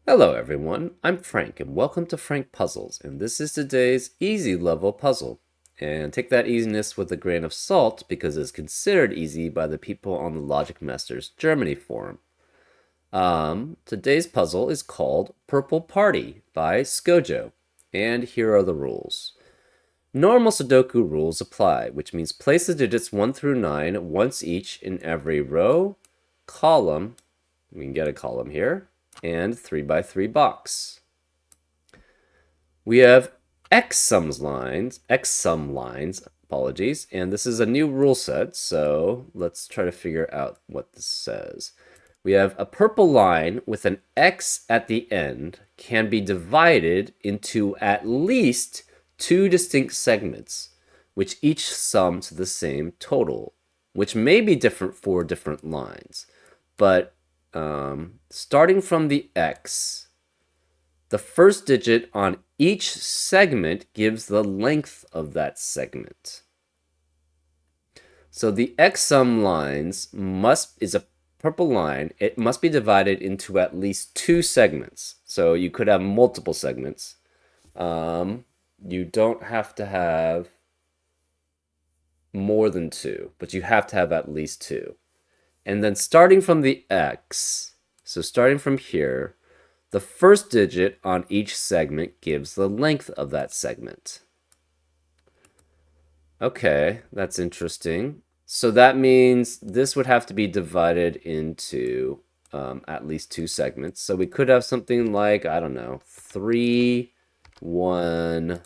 Hello everyone, I'm Frank and welcome to Frank Puzzles, and this is today's easy level puzzle. And take that easiness with a grain of salt because it's considered easy by the people on the Logic Masters Germany forum. Today's puzzle is called Purple Party by Skojo, and here are the rules. Normal Sudoku rules apply, which means place the digits 1 through 9 once each in every row, column, we can get a column here, and 3 by 3 box. We have xsum lines, apologies, and this is a new rule set, so let's try to figure out what this says. We have a purple line with an x at the end can be divided into at least 2 distinct segments, which each sum to the same total, which may be different for different lines. But starting from the x, the first digit on each segment gives the length of that segment. So the xsum lines is a purple line. It must be divided into at least 2 segments. So you could have multiple segments. You don't have to have more than 2, but you have to have at least 2. And then starting from the x, so starting from here, the first digit on each segment gives the length of that segment. Okay, that's interesting. So that means this would have to be divided into at least 2 segments. So we could have something like, I don't know, 3, 1,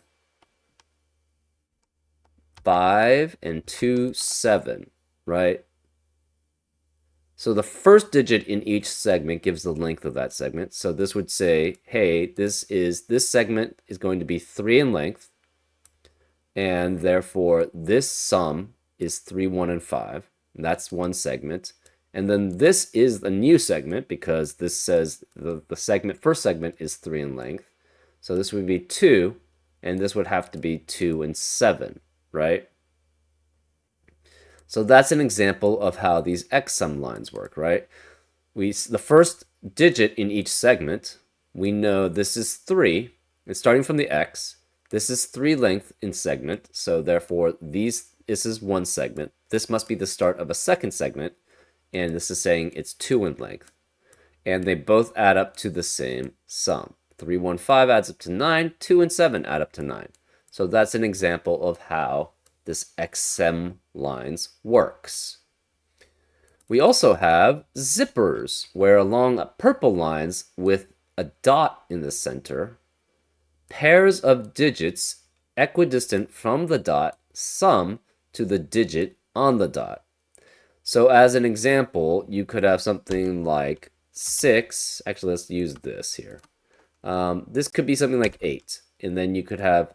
5, and 2, 7, right? So the first digit in each segment gives the length of that segment. So this would say, hey, this segment is going to be 3 in length, and therefore this sum is 3, 1, and 5. And that's one segment. And then this is a new segment because this says the first segment is 3 in length. So this would be 2, and this would have to be 2 and 7, right? So that's an example of how these xsum lines work, right? The first digit in each segment, we know this is 3. It's starting from the x. This is 3 length in segment, so therefore this is one segment. This must be the start of a second segment, and this is saying it's 2 in length. And they both add up to the same sum. 3, 1, 5 adds up to 9. 2 and 7 add up to 9. So that's an example of how this xsum lines works. We also have zippers, where along purple lines with a dot in the center, pairs of digits equidistant from the dot sum to the digit on the dot. So as an example, you could have something like 6. Actually, let's use this here. This could be something like 8. And then you could have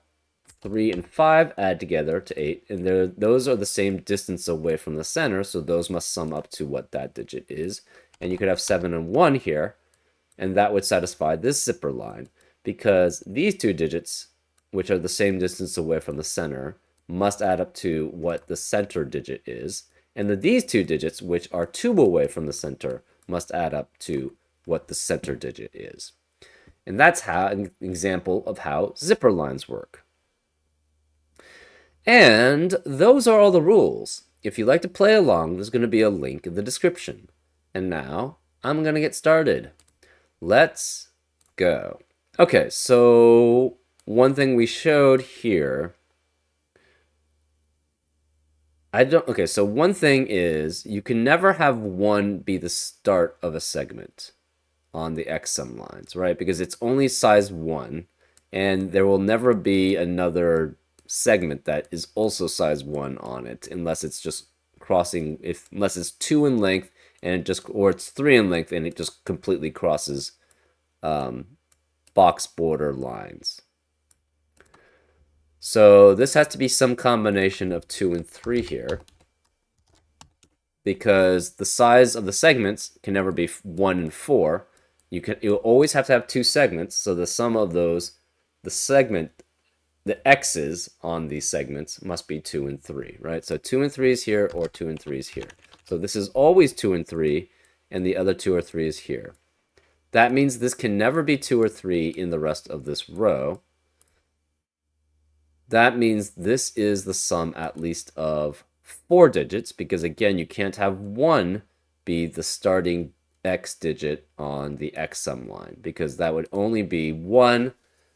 3 and 5 add together to 8, and those are the same distance away from the center, so those must sum up to what that digit is. And you could have 7 and 1 here, and that would satisfy this zipper line, because these 2 digits, which are the same distance away from the center, must add up to what the center digit is, and these 2 digits, which are 2 away from the center, must add up to what the center digit is. And that's an example of how zipper lines work. And those are all the rules. If you'd like to play along, there's going to be a link in the description. And now, I'm going to get started. Let's go. Okay, so one thing we showed here. So one thing is, you can never have 1 be the start of a segment on the xsum lines, right? Because it's only size 1, and there will never be another segment that is also size 1 on it, unless it's just crossing, unless it's 2 in length and or it's 3 in length and it just completely crosses box border lines. So this has to be some combination of 2 and 3 here, because the size of the segments can never be 1 and 4. You'll always have to have 2 segments, so the sum of those, the x's on these segments must be 2 and 3, right? So 2 and 3 is here, or 2 and 3 is here. So this is always 2 and 3, and the other 2 or 3 is here. That means this can never be 2 or 3 in the rest of this row. That means this is the sum at least of 4 digits, because again, you can't have 1 be the starting x digit on the x sum line, because that would only be 1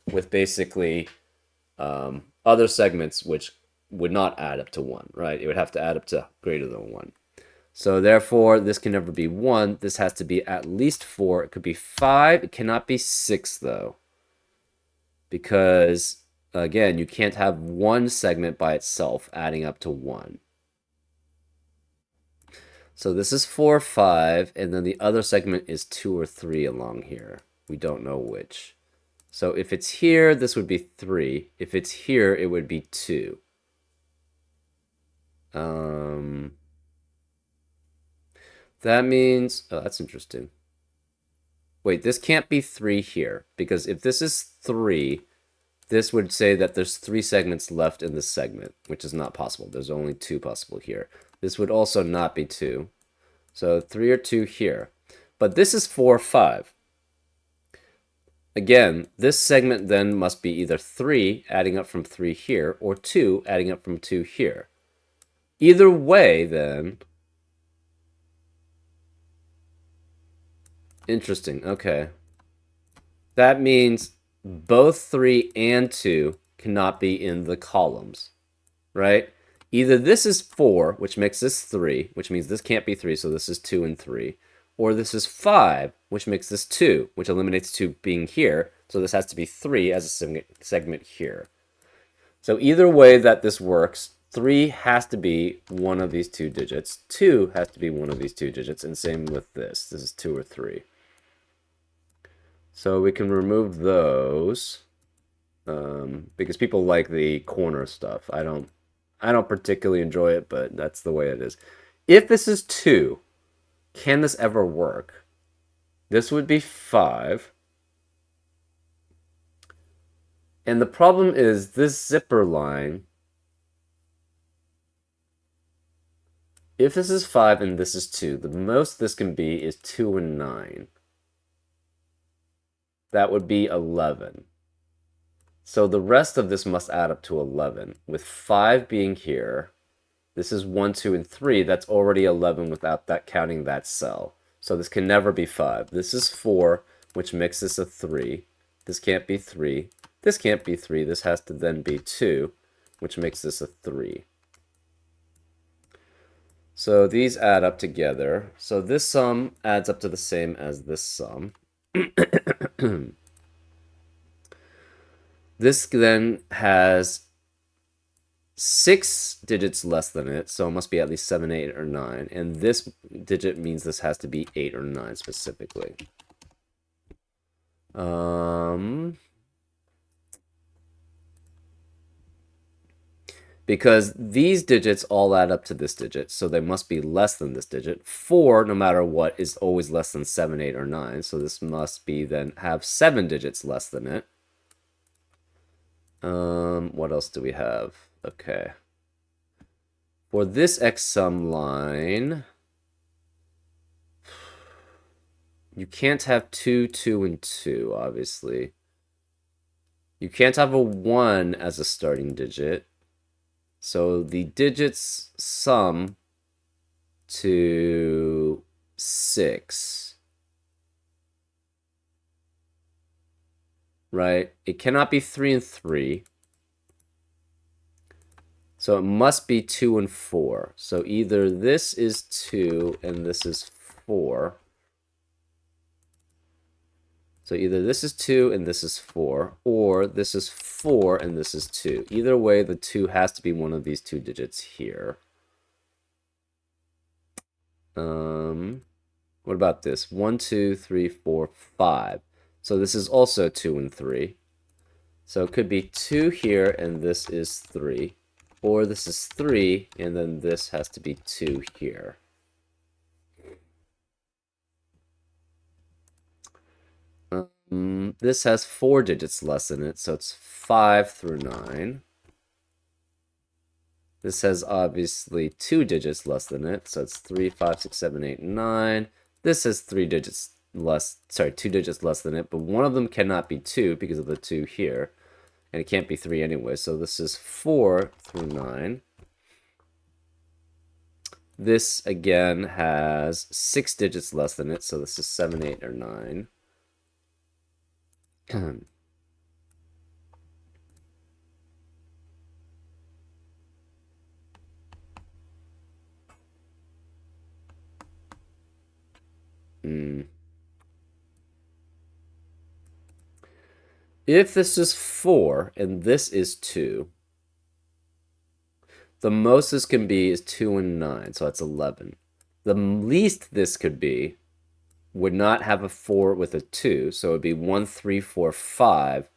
with basically other segments which would not add up to 1, right? It would have to add up to greater than 1. So therefore, this can never be 1. This has to be at least 4. It could be 5. It cannot be 6, though, because again, you can't have one segment by itself adding up to 1. So this is 4, 5, and then the other segment is 2 or 3 along here. We don't know which. So if it's here, this would be 3. If it's here, it would be 2. That means... Oh, that's interesting. Wait, this can't be 3 here, because if this is 3... this would say that there's 3 segments left in this segment, which is not possible. There's only 2 possible here. This would also not be 2. So 3 or 2 here. But this is 4, 5. Again, this segment then must be either 3 adding up from 3 here, or 2 adding up from 2 here. Either way, then... Interesting, okay. That means... both 3 and 2 cannot be in the columns, right? Either this is 4, which makes this 3, which means this can't be 3, so this is 2 and 3. Or this is 5, which makes this 2, which eliminates 2 being here, so this has to be 3 as a segment here. So either way that this works, 3 has to be one of these 2 digits, 2 has to be one of these 2 digits, and same with this. This is 2 or 3. So we can remove those because people like the corner stuff. I don't particularly enjoy it, but that's the way it is. If this is 2, can this ever work? This would be 5. And the problem is this zipper line, if this is 5 and this is 2, the most this can be is 2 and 9. That would be 11. So the rest of this must add up to 11, with 5 being here. This is 1, 2, and 3. That's already 11 without that counting that cell. So this can never be 5. This is 4, which makes this a 3. This can't be 3. This can't be 3. This has to then be 2, which makes this a 3. So these add up together. So this sum adds up to the same as this sum. This then has 6 digits less than it, so it must be at least 7, 8, or 9. And this digit means this has to be 8 or 9 specifically. Because these digits all add up to this digit, so they must be less than this digit. 4, no matter what, is always less than 7, 8, or 9, so this must be then have 7 digits less than it. What else do we have? Okay. For this x sum line, you can't have 2, 2, and 2, obviously. You can't have a 1 as a starting digit. So the digits sum to 6. Right? It cannot be 3 and 3. So it must be 2 and 4. So either this is 2 and this is 4. So either this is 2 and this is 4, or this is 4 and this is 2. Either way, the 2 has to be one of these 2 digits here. What about this? 1, 2, 3, 4, 5. So this is also 2 and 3. So it could be 2 here and this is 3. Or this is 3 and then this has to be 2 here. This has 4 digits less in it, so it's 5 through 9. This has obviously 2 digits less than it, so it's 3, 5, 6, 7, 8, 9. This has 3 digits two digits less than it, but one of them cannot be 2 because of the 2 here, and it can't be 3 anyway, so this is 4 through 9. This, again, has 6 digits less than it, so this is 7, 8, or 9. If this is 4 and this is 2, the most this can be is 2 and 9, so that's 11. The least this could be would not have a 4 with a 2, so it would be 1, 3, 4, 5,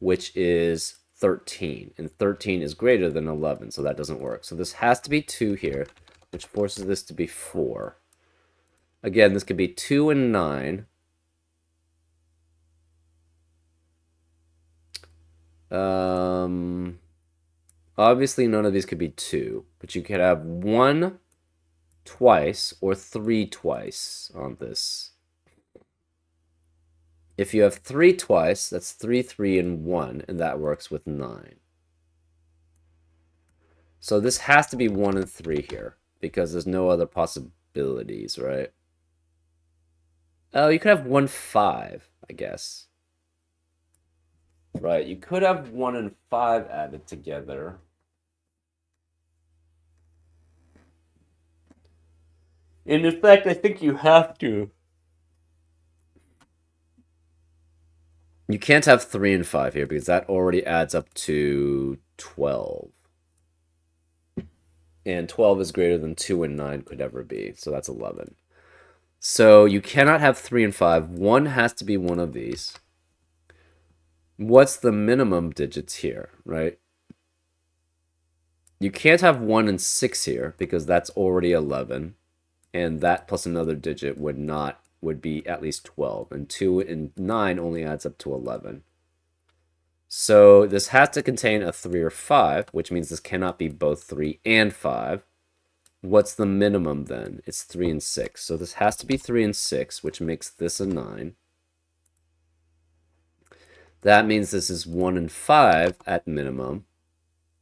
which is 13. And 13 is greater than 11, so that doesn't work. So this has to be 2 here, which forces this to be 4. Again, this could be 2 and 9. Obviously, none of these could be 2, but you could have 1 twice or 3 twice on this. If you have 3 twice, that's 3, 3, and 1, and that works with 9. So this has to be 1 and 3 here, because there's no other possibilities, right? Oh, you could have 1, 5, I guess. Right, you could have 1 and 5 added together. And in fact, I think you have to. You can't have 3 and 5 here because that already adds up to 12. And 12 is greater than 2 and 9 could ever be, so that's 11. So you cannot have 3 and 5. 1 has to be one of these. What's the minimum digits here, right? You can't have 1 and 6 here because that's already 11. And that plus another digit would be at least 12. And 2 and 9 only adds up to 11. So this has to contain a 3 or 5, which means this cannot be both 3 and 5. What's the minimum then? It's 3 and 6. So this has to be 3 and 6, which makes this a 9. That means this is 1 and 5 at minimum.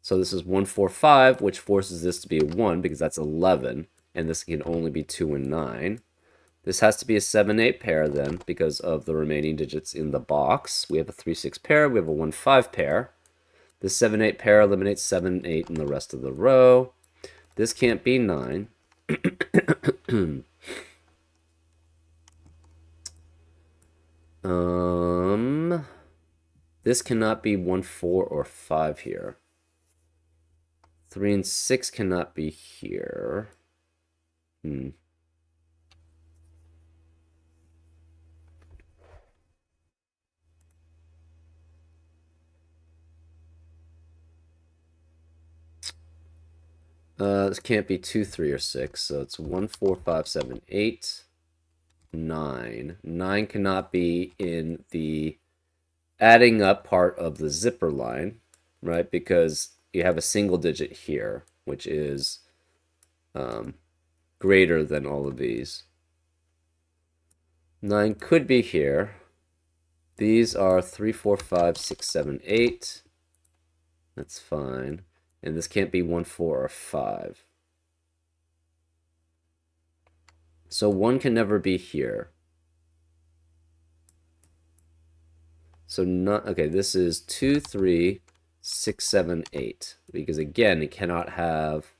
So this is 1, 4, 5, which forces this to be a 1 because that's 11. And this can only be 2 and 9. This has to be a 7, 8 pair then because of the remaining digits in the box. We have a 3, 6 pair. We have a 1, 5 pair. The 7, 8 pair eliminates 7, 8 in the rest of the row. This can't be 9. This cannot be 1, 4, or 5 here. 3 and 6 cannot be here. This can't be 2, 3, or 6, so it's 1, 4, 5, 7, 8, 9. 9 cannot be in the adding up part of the zipper line, right? Because you have a single digit here, which is greater than all of these. 9 could be here. These are 3, 4, 5, 6, 7, 8. That's fine. And this can't be 1, 4, or 5. So 1 can never be here. So okay, this is 2, 3, 6, 7, 8. Because again, it cannot have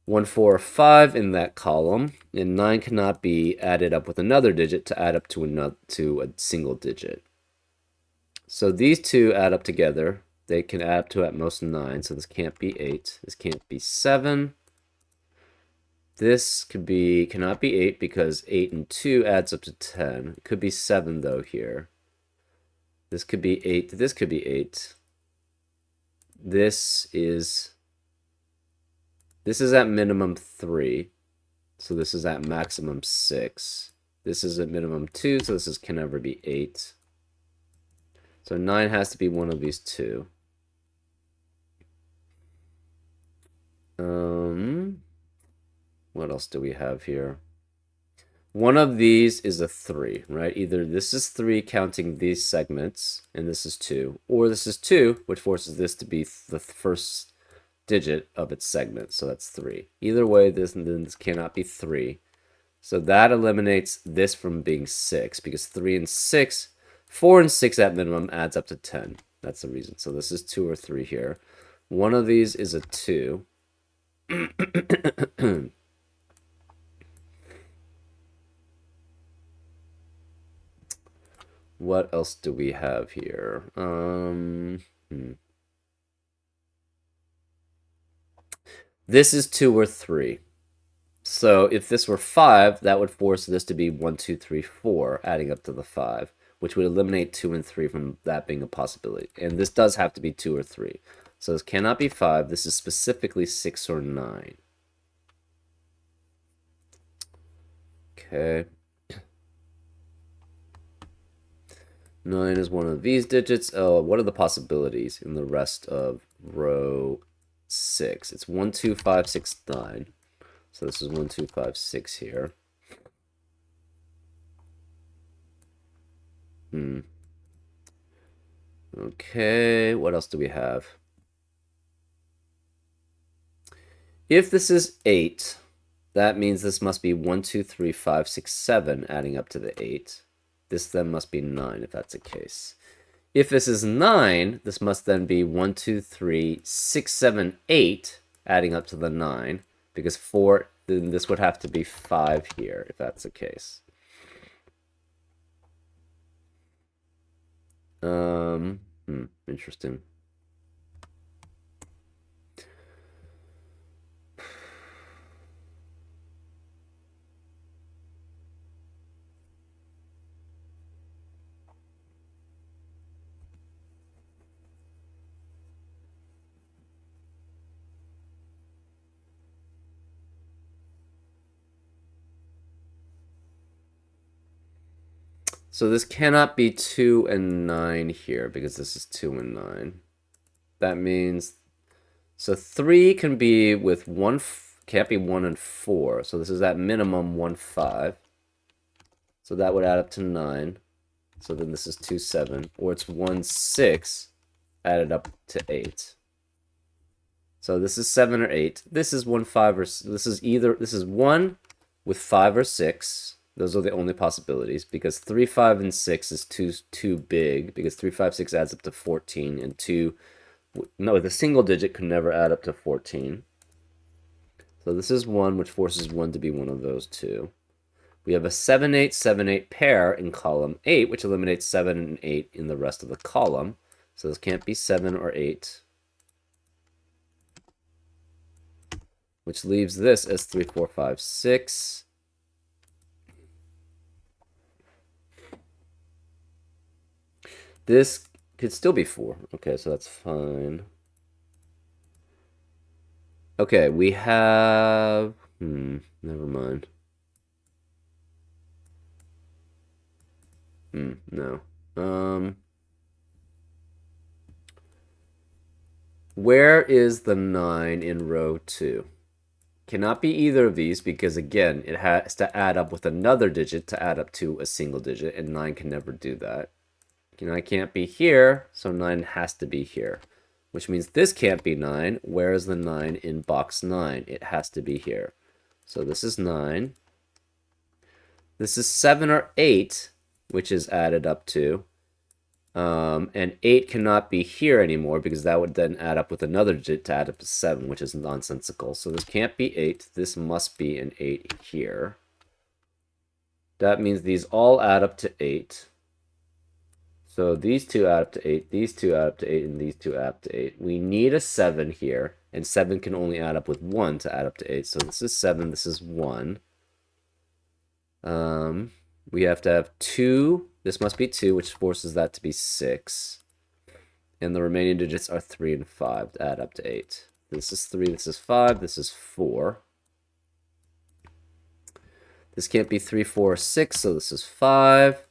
1, 4, or 5 in that column. And 9 cannot be added up with another digit to add up to a single digit. So these two add up together. They can add up to at most 9, so this can't be 8. This can't be 7. This cannot be 8 because 8 and 2 adds up to 10. It could be 7 though here. This could be 8. This could be 8. This is at minimum 3. So this is at maximum 6. This is at minimum 2, so this can never be 8. So 9 has to be one of these two. What else do we have here? one of these is a 3, right? Either this is 3 counting these segments, and this is 2, or this is 2, which forces this to be the first digit of its segment, so that's 3. Either way, this cannot be 3. So that eliminates this from being 6, because 3 and 6, 4 and 6 at minimum adds up to 10. That's the reason. So this is 2 or 3 here. One of these is a 2. What else do we have here? This is 2 or 3. So if this were 5, that would force this to be 1, 2, 3, 4, adding up to the 5, which would eliminate 2 and 3 from that being a possibility. And this does have to be 2 or 3. So this cannot be 5. This is specifically 6 or 9. Okay. 9 is one of these digits. Oh, what are the possibilities in the rest of row 6? It's 1, 2, 5, 6, 9. So this is 1, 2, 5, 6 here. Okay, what else do we have? If this is 8, that means this must be 1, 2, 3, 5, 6, 7, adding up to the 8. This then must be 9, if that's the case. If this is 9, this must then be 1, 2, 3, 6, 7, 8, adding up to the 9, because 4, then this would have to be 5 here, if that's the case. Interesting. So this cannot be 2 and 9 here, because this is 2 and 9. That means, so 3 can be with 1, can't be 1 and 4. So this is at minimum 1, 5. So that would add up to 9. So then this is 2, 7. Or it's 1, 6 added up to 8. So this is 7 or 8. This is 1, 5, or this is 1 with 5 or 6. Those are the only possibilities, because 3, 5, and 6 is too big, because 3, 5, 6 adds up to 14, and 2, no, the single digit could never add up to 14. So this is 1, which forces 1 to be one of those two. We have a 7, 8, 7, 8 pair in column 8, which eliminates 7 and 8 in the rest of the column. So this can't be 7 or 8. Which leaves this as 3, 4, 5, 6. This could still be 4. Okay, so that's fine. Okay, we have... never mind. No. Where is the 9 in row 2? Cannot be either of these, because again, it has to add up with another digit to add up to a single digit, and 9 can never do that. 9 can't be here, so 9 has to be here. Which means this can't be 9. Where is the 9 in box 9? It has to be here. So this is 9. This is 7 or 8, which is added up to. And 8 cannot be here anymore, because that would then add up with another digit to add up to 7, which is nonsensical. So this can't be 8. This must be an 8 here. That means these all add up to 8. So these two add up to 8, these two add up to 8, and these two add up to 8. We need a 7 here, and 7 can only add up with 1 to add up to 8. So this is 7, this is 1. We have to have 2. This must be 2, which forces that to be 6. And the remaining digits are 3 and 5 to add up to 8. This is 3, this is 5, this is 4. This can't be 3, 4, or 6, so this is 5.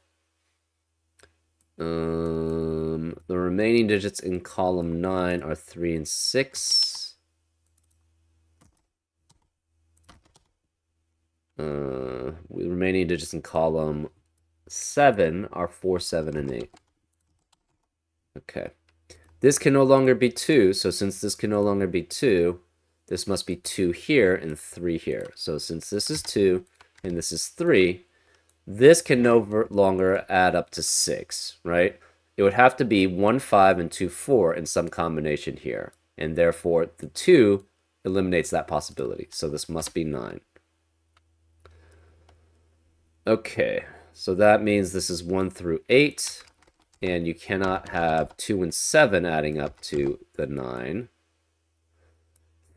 The remaining digits in column 9 are 3 and 6. Remaining digits in column 7 are 4, 7, and 8. Okay. This can no longer be 2, so since this can no longer be 2, this must be 2 here and 3 here. So since this is 2 and this is 3, this can no longer add up to 6, right? It would have to be 1, 5, and 2, 4 in some combination here. And therefore, the 2 eliminates that possibility. So this must be 9. Okay, so that means this is 1 through 8. And you cannot have 2 and 7 adding up to the 9.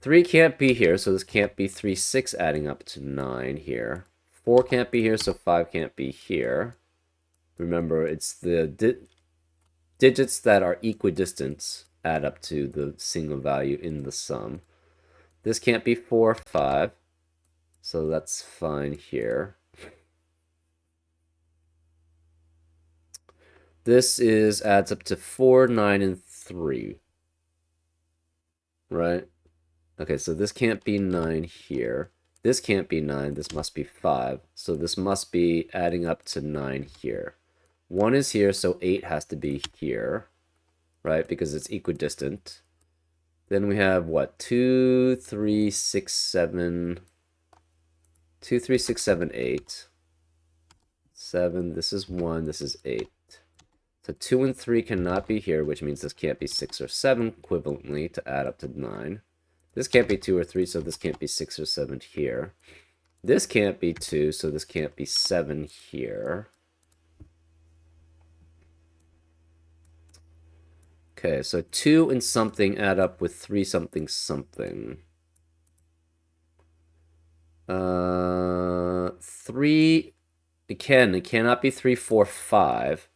3 can't be here, so this can't be 3, 6 adding up to 9 here. 4 can't be here, so 5 can't be here. Remember, it's the digits that are equidistant add up to the single value in the sum. This can't be 4, 5, so that's fine here. This adds up to 4, 9, and 3. Right? Okay, so this can't be 9 here. This can't be 9. This must be 5. So this must be adding up to 9 here. 1 is here, so 8 has to be here, right? Because it's equidistant. Then we have what? 2, 3, 6, 7. 2, 3, 6, 7, 8. 7. This is 1. This is 8. So 2 and 3 cannot be here, which means this can't be 6 or 7 equivalently to add up to 9. This can't be 2 or 3, so this can't be 6 or 7 here. This can't be 2, so this can't be 7 here. Okay, so 2 and something add up with 3 something something. 3, it cannot be 3, 4, 5.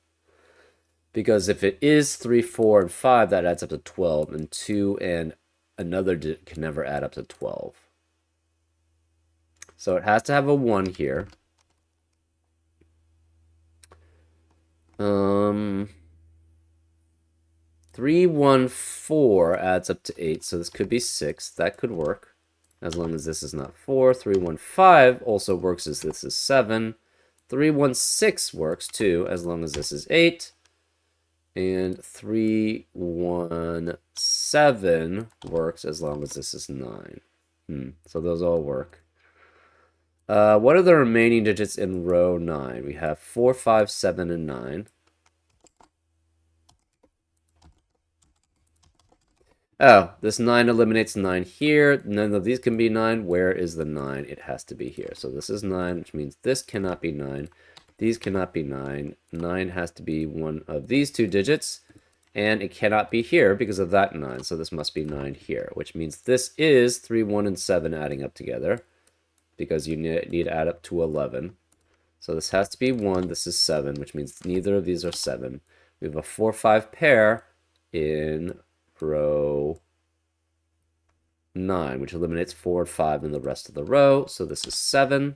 Because if it is 3, 4, and 5, that adds up to 12, and 2 and another can never add up to 12. So it has to have a 1 here. 3, 1, 4 adds up to 8, so this could be 6. That could work, as long as this is not 4. 3, 1, 5 also works as this is 7. 3, 1, 6 works too, as long as this is 8. And 3, 1, 7 works as long as this is 9. So those all work. What are the remaining digits in row 9? We have 4, 5, 7, and 9. Oh, this 9 eliminates 9 here. None of these can be 9. Where is the 9? It has to be here. So this is 9, which means this cannot be 9. These cannot be 9. 9 has to be one of these two digits. And it cannot be here because of that 9. So this must be 9 here, which means this is 3, 1, and 7 adding up together. Because you need to add up to 11. So this has to be 1. This is 7, which means neither of these are 7. We have a 4, 5 pair in row 9, which eliminates 4 and 5 in the rest of the row. So this is 7.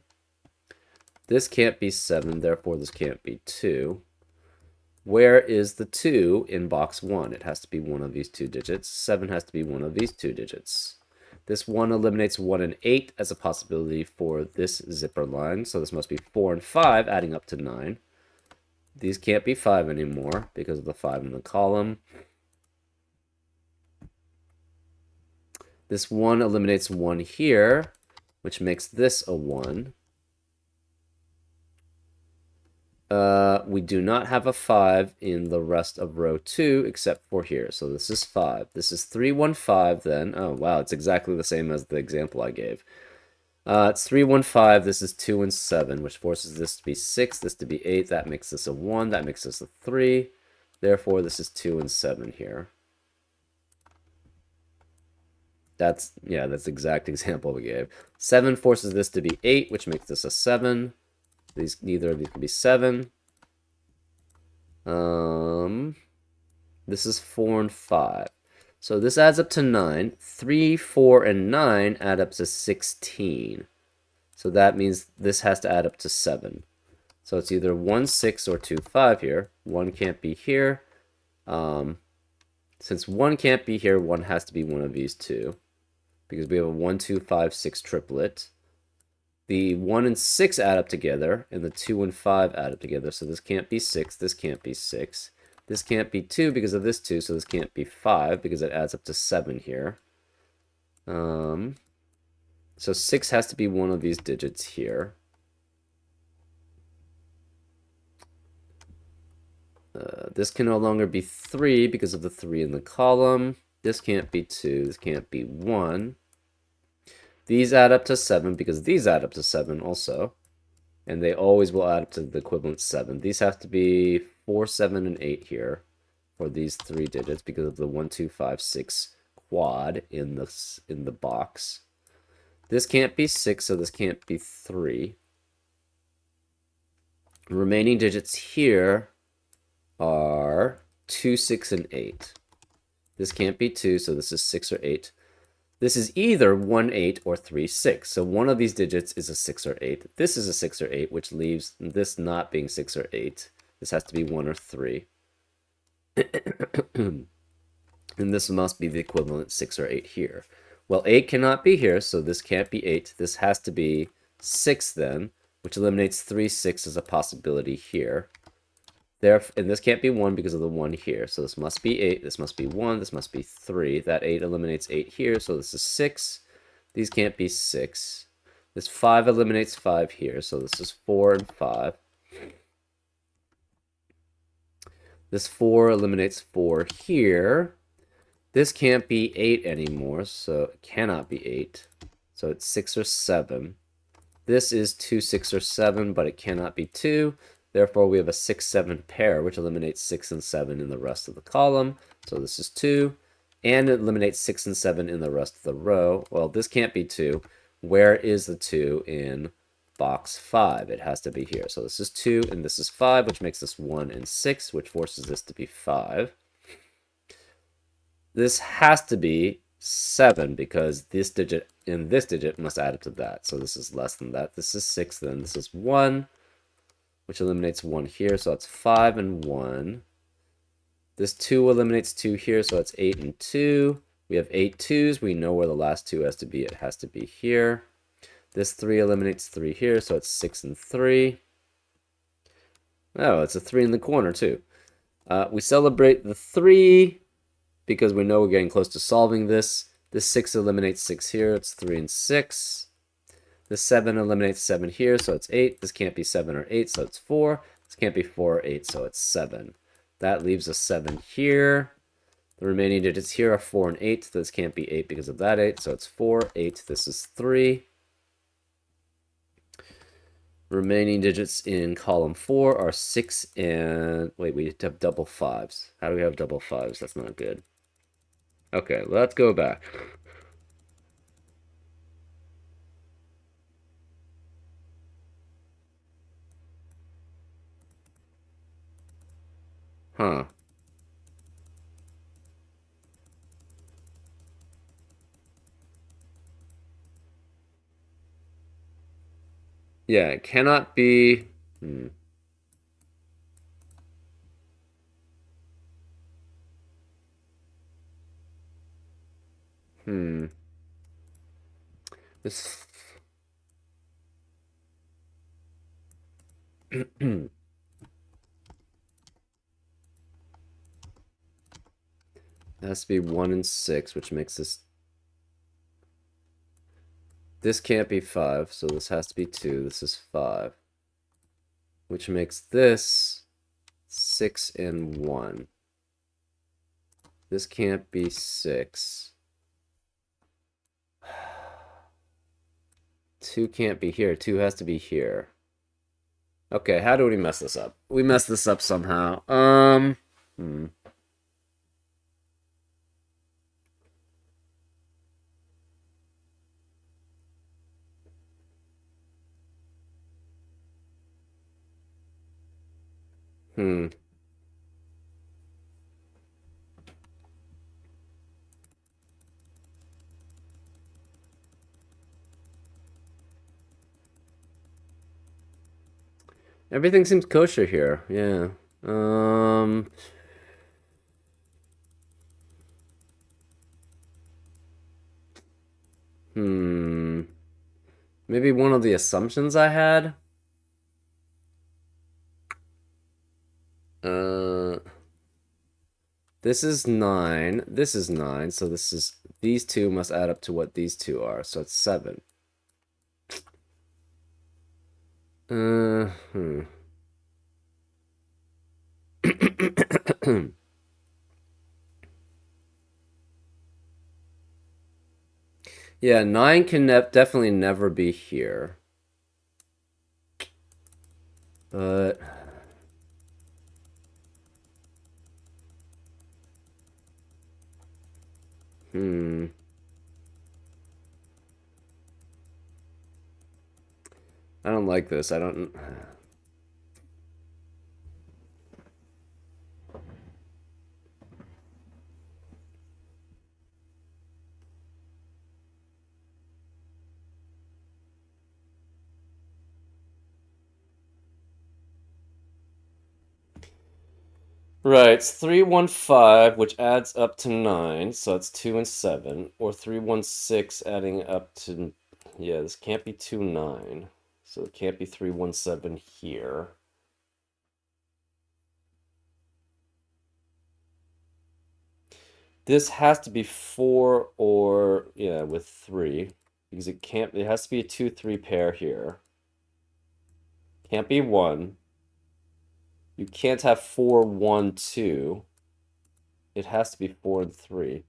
This can't be 7, therefore this can't be 2. Where is the 2 in box 1? It has to be one of these two digits. 7 has to be one of these two digits. This 1 eliminates 1 and 8 as a possibility for this zipper line, so this must be 4 and 5 adding up to 9. These can't be 5 anymore because of the 5 in the column. This 1 eliminates 1 here, which makes this a 1. We do not have a 5 in the rest of row 2 except for here. So this is 5. This is 3, 1, 5 then. Oh, wow, it's exactly the same as the example I gave. It's 3, 1, 5. This is 2 and 7, which forces this to be 6, this to be 8. That makes this a 1. That makes this a 3. Therefore, this is 2 and 7 here. That's the exact example we gave. 7 forces this to be 8, which makes this a 7. Neither of these can be 7. This is 4 and 5. So this adds up to 9. 3, 4, and 9 add up to 16. So that means this has to add up to 7. So it's either 1, 6, or 2, 5 here. 1 can't be here. Since 1 can't be here, 1 has to be one of these two. Because we have a 1, 2, 5, 6 triplet. the 1 and 6 add up together, and the 2 and 5 add up together. So this can't be 6, this can't be 6. This can't be 2 because of this 2, so this can't be 5 because it adds up to 7 here. So 6 has to be one of these digits here. This can no longer be 3 because of the 3 in the column. This can't be 2, this can't be 1. These add up to 7 because these add up to 7 also. And they always will add up to the equivalent 7. These have to be 4, 7, and 8 here for these 3 digits because of the 1, 2, 5, 6 quad in the box. This can't be 6, so this can't be 3. The remaining digits here are 2, 6, and 8. This can't be 2, so this is 6 or 8. This is either 1, 8 or 3, 6. So one of these digits is a 6 or 8. This is a 6 or 8, which leaves this not being 6 or 8. This has to be 1 or 3. And this must be the equivalent 6 or 8 here. Well, 8 cannot be here, so this can't be 8. This has to be 6 then, which eliminates 3, 6 as a possibility here. And this can't be 1 because of the 1 here. So this must be 8, this must be 1, this must be 3. That 8 eliminates 8 here, so this is 6. These can't be 6. This 5 eliminates 5 here, so this is 4 and 5. This 4 eliminates 4 here. This can't be 8 anymore, so it cannot be 8. So it's 6 or 7. This is 2, 6, or 7, but it cannot be 2. Therefore, we have a 6, 7 pair, which eliminates 6 and 7 in the rest of the column. So this is 2. And it eliminates 6 and 7 in the rest of the row. Well, this can't be 2. Where is the 2 in box 5? It has to be here. So this is 2, and this is 5, which makes this 1 and 6, which forces this to be 5. This has to be 7 because this digit and this digit must add up to that. So this is less than that. This is 6, then this is 1, which eliminates 1 here. So it's 5 and 1. This 2 eliminates 2 here, so it's 8 and 2. We have 8 2s. We know where the last 2 has to be. It has to be here. This 3 eliminates 3 here, so it's 6 and 3. Oh, it's a 3 in the corner, too. We celebrate the 3 because we know we're getting close to solving this. This 6 eliminates 6 here. It's 3 and 6. This 7 eliminates 7 here, so it's 8. This can't be 7 or 8, so it's 4. This can't be 4 or 8, so it's 7. That leaves us 7 here. The remaining digits here are 4 and 8. This can't be 8 because of that 8, so it's 4, 8. This is 3. Remaining digits in column 4 are 6 and... Wait, we have double 5s. How do we have double 5s? That's not good. Okay, let's go back. Huh. Yeah, it cannot be... This... It has to be 1 and 6, which makes this... This can't be 5, so this has to be 2. This is 5. Which makes this 6 and 1. This can't be 6. 2 can't be here. 2 has to be here. Okay, how do we mess this up? We mess this up somehow. Everything seems kosher here. Yeah. Maybe one of the assumptions I had. Uh, this is 9. This is 9. So this is, these two must add up to what these two are. So it's 7. Uh, hmm. Yeah, 9 can definitely never be here. But I don't like this. I don't. Right, it's 315, which adds up to 9, so it's 2 and 7, or 316 adding up to, yeah, this can't be 2, 9, so it can't be 317 here. This has to be 4 or, yeah, with 3, because it can't, it has to be a 2, 3 pair here. Can't be 1. You can't have 4, 1, 2. It has to be 4 and 3.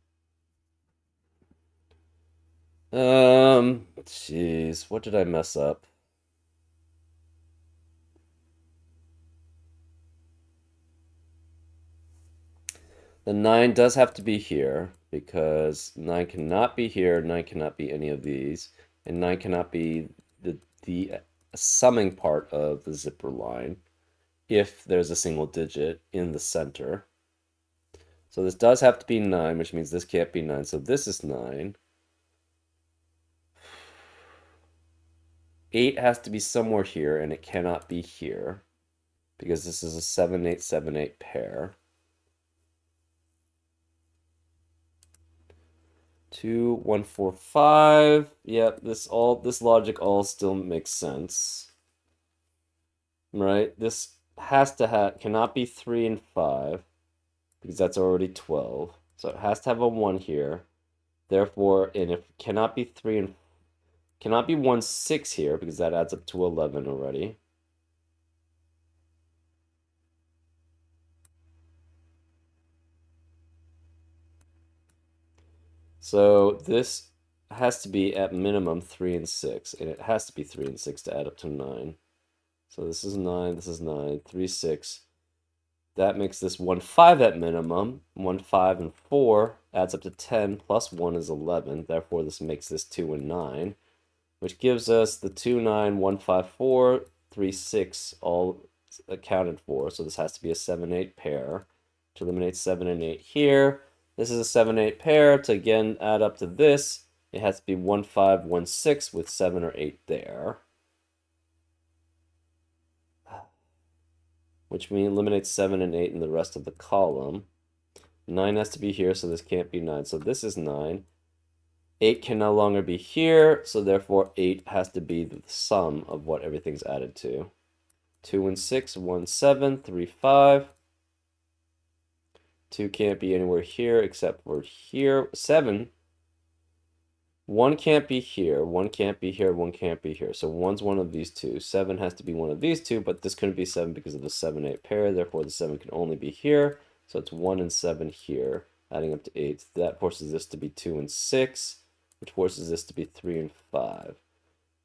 Jeez, what did I mess up? The 9 does have to be here because 9 cannot be here, 9 cannot be any of these, and 9 cannot be the summing part of the zipper line if there's a single digit in the center. So this does have to be 9, which means this can't be 9. So this is 9. 8 has to be somewhere here, and it cannot be here because this is a 7-8-7-8 pair. 2, 1, 4, 5. Yep, this logic all still makes sense. Right? This has to have cannot be 3 and 5 because that's already 12. So it has to have a 1 here. Therefore, and if cannot be 3 and cannot be 1 6 here because that adds up to 11 already. So this has to be at minimum 3 and 6, and it has to be 3 and 6 to add up to 9. So this is 9, this is 9, 3, 6. That makes this 1, 5 at minimum. 1, 5, and 4 adds up to 10, plus 1 is 11. Therefore, this makes this 2 and 9, which gives us the 2, 9, 1, 5, 4, 3, 6 all accounted for. So this has to be a 7, 8 pair to eliminate 7 and 8 here. This is a 7, 8 pair. To again add up to this, it has to be 1, 5, 1, 6 with 7 or 8 there. Which means eliminates 7 and 8 in the rest of the column. 9 has to be here, so this can't be 9. So this is 9. 8 can no longer be here, so therefore 8 has to be the sum of what everything's added to. 2 and 6, 1, 7, 3, 5. 2 can't be anywhere here except for here. 7. 1 can't be here, 1 can't be here, 1 can't be here. So 1's one of these two. 7 has to be one of these two, but this couldn't be 7 because of the 7, 8 pair. Therefore, the 7 can only be here. So it's 1 and 7 here, adding up to 8. That forces this to be 2 and 6, which forces this to be 3 and 5.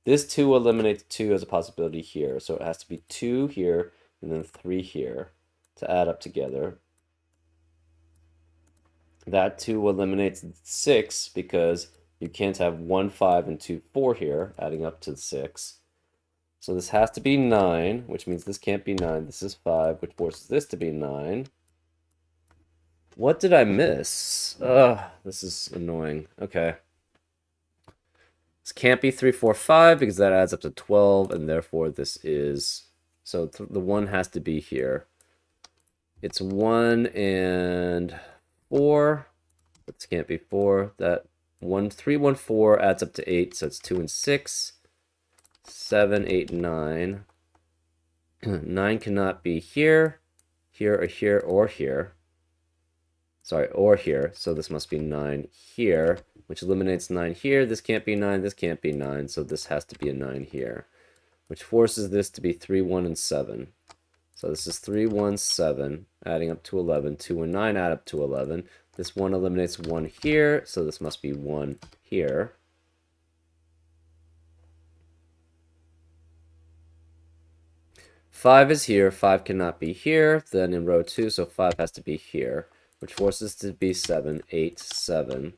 This 2 eliminates 2 as a possibility here. So it has to be 2 here and then 3 here to add up together. That 2 eliminates 6 because you can't have 1, 5, and 2, 4 here, adding up to 6. So this has to be 9, which means this can't be 9. This is 5, which forces this to be 9. What did I miss? Ugh, this is annoying. Okay. This can't be 3, 4, 5 because that adds up to 12, and therefore this is... So the 1 has to be here. It's 1 and 4. This can't be 4. That 1, 3, 1, 4 adds up to 8, so it's 2 and 6. 7, 8, 9. 9 cannot be here, here, or here, or here. Sorry, or here. So this must be 9 here, which eliminates 9 here. This can't be 9, this can't be 9, so this has to be a 9 here, which forces this to be 3, 1, and 7. So this is 3, 1, 7, adding up to 11. 2 and 9 add up to 11. This 1 eliminates 1 here, so this must be 1 here. Five is here, 5 cannot be here, then in row 2, so 5 has to be here, which forces to be 7, 8, 7.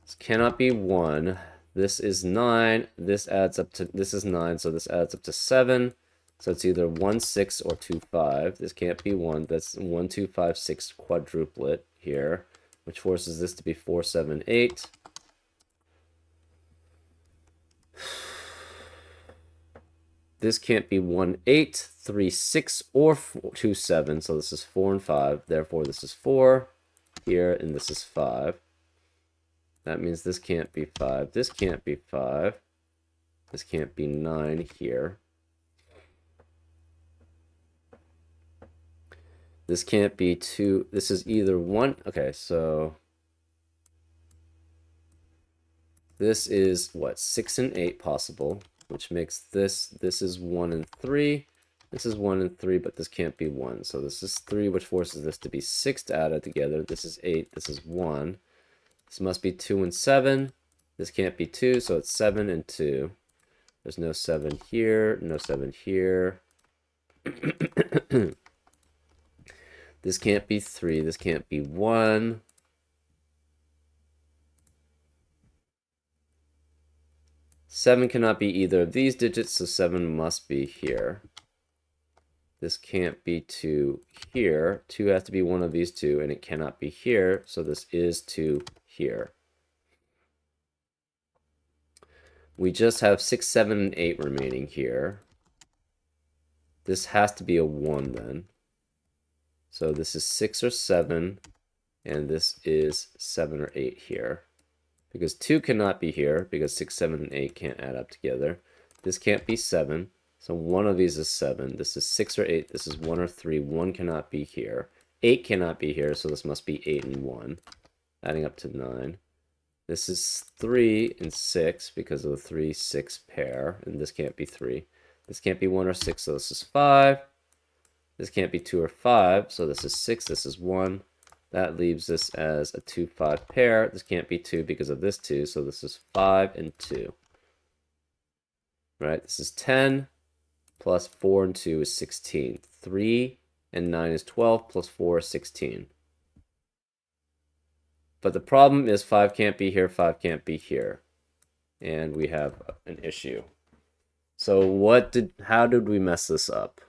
This cannot be 1. This is 9. This adds up to, this is 9, so this adds up to 7. So it's either 1, 6, or 2, 5. This can't be 1. That's 1, 2, 5, 6 quadruplet here, which forces this to be 4, 7, 8. This can't be 1, 8, 3, 6, or 4, 2, 7. So this is 4 and 5. Therefore, this is 4 here, and this is 5. That means this can't be 5. This can't be 5. This can't be 9 here. This can't be 2. This is either 1. Okay, so this is what? 6 and 8 possible, which makes this is 1 and 3. This is 1 and 3, but this can't be 1. So this is 3, which forces this to be 6 to add it together. This is 8. This is 1. This must be 2 and 7. This can't be 2, so it's 7 and 2. There's no 7 here, no 7 here. This can't be 3. This can't be 1. Seven cannot be either of these digits, so 7 must be here. This can't be 2 here. 2 has to be one of these two, and it cannot be here, so this is 2 here. We just have 6, 7, and 8 remaining here. This has to be a 1 then. So this is 6 or 7, and this is 7 or 8 here. Because 2 cannot be here, because 6, 7, and 8 can't add up together. This can't be 7, so one of these is 7. This is 6 or 8, this is 1 or 3. 1 cannot be here. 8 cannot be here, so this must be 8 and 1, adding up to 9. This is 3 and 6, because of the 3, 6 pair, and this can't be 3. This can't be 1 or 6, so this is 5. This can't be 2 or 5, so this is 6, this is 1. That leaves this as a 2, 5 pair. This can't be 2 because of this 2, so this is 5 and 2. Right, this is 10, plus 4 and 2 is 16. 3 and 9 is 12, plus 4 is 16. But the problem is 5 can't be here, 5 can't be here. And we have an issue. So how did we mess this up?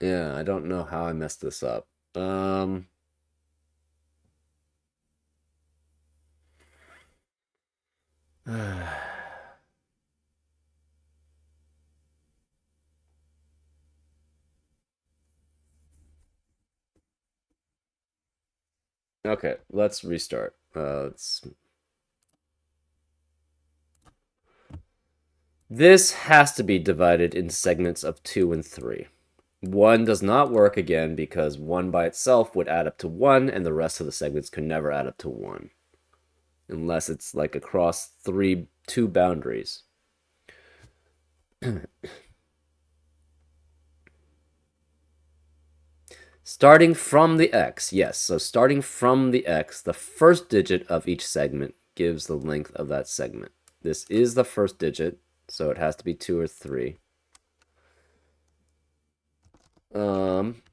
Yeah, I don't know how I messed this up. Okay, let's restart. This has to be divided into segments of 2 and 3. 1 does not work again because 1 by itself would add up to 1, and the rest of the segments could never add up to 1. Unless it's like across two boundaries. Starting from the x, yes, so starting from the x, the first digit of each segment gives the length of that segment. This is the first digit, so it has to be 2 or 3.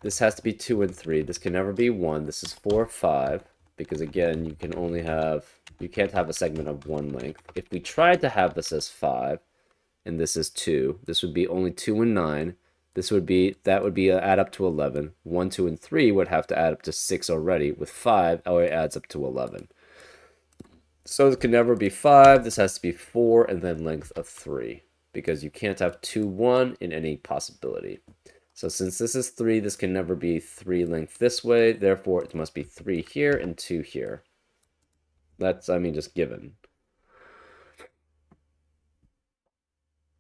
This has to be 2 and 3. This can never be 1. This is 4, 5, because again, you can't have a segment of 1 length. If we tried to have this as 5, and this is 2, this would be only 2 and 9. That would be add up to 11. 1, 2, and 3 would have to add up to 6 already. With 5, it adds up to 11. So it can never be 5. This has to be 4 and then length of 3. Because you can't have 2, 1 in any possibility. So since this is 3, this can never be 3 length this way. Therefore, it must be 3 here and 2 here. That's, I mean, just given.